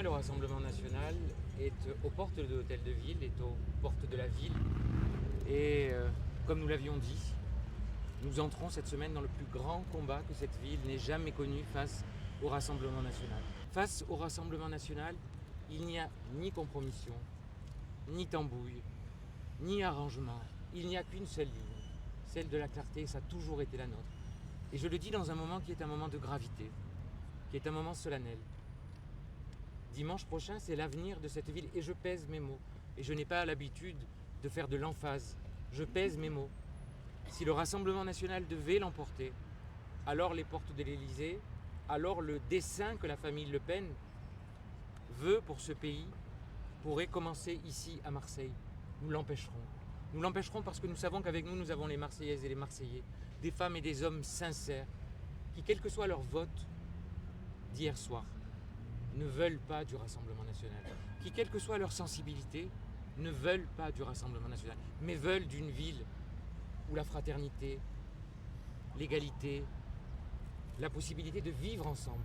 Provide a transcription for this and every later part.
moi, le Rassemblement national est aux portes de l'hôtel de ville, est aux portes de la ville. Et comme nous l'avions dit, nous entrons cette semaine dans le plus grand combat que cette ville n'ait jamais connu face au Rassemblement national. Face au Rassemblement national, il n'y a ni compromission, ni tambouille, ni arrangement. Il n'y a qu'une seule ligne, celle de la clarté, et ça a toujours été la nôtre. Et je le dis dans un moment qui est un moment de gravité, qui est un moment solennel. Dimanche prochain, c'est l'avenir de cette ville et je pèse mes mots. Et je n'ai pas l'habitude de faire de l'emphase. Je pèse mes mots. Si le Rassemblement national devait l'emporter, alors les portes de l'Élysée, alors le dessein que la famille Le Pen veut pour ce pays pourrait commencer ici à Marseille. Nous l'empêcherons. Nous l'empêcherons parce que nous savons qu'avec nous, nous avons les Marseillaises et les Marseillais, des femmes et des hommes sincères, qui, quel que soit leur vote d'hier soir, ne veulent pas du Rassemblement national, qui, quelle que soit leur sensibilité, ne veulent pas du Rassemblement national, mais veulent d'une ville où la fraternité, l'égalité, la possibilité de vivre ensemble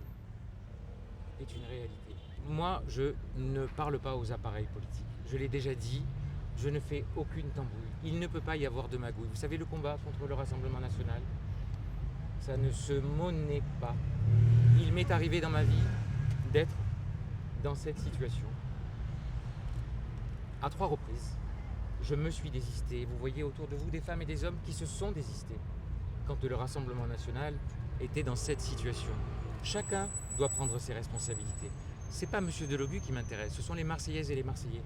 est une réalité. Moi, je ne parle pas aux appareils politiques. Je l'ai déjà dit, je ne fais aucune tambouille. Il ne peut pas y avoir de magouille. Vous savez, le combat contre le Rassemblement national, ça ne se monnaie pas. Il m'est arrivé dans ma vie d'être dans cette situation. À 3 reprises, je me suis désisté. Vous voyez autour de vous des femmes et des hommes qui se sont désistés quand le Rassemblement national était dans cette situation. Chacun doit prendre ses responsabilités. C'est pas M. Delogu qui m'intéresse, ce sont les Marseillaises et les Marseillais.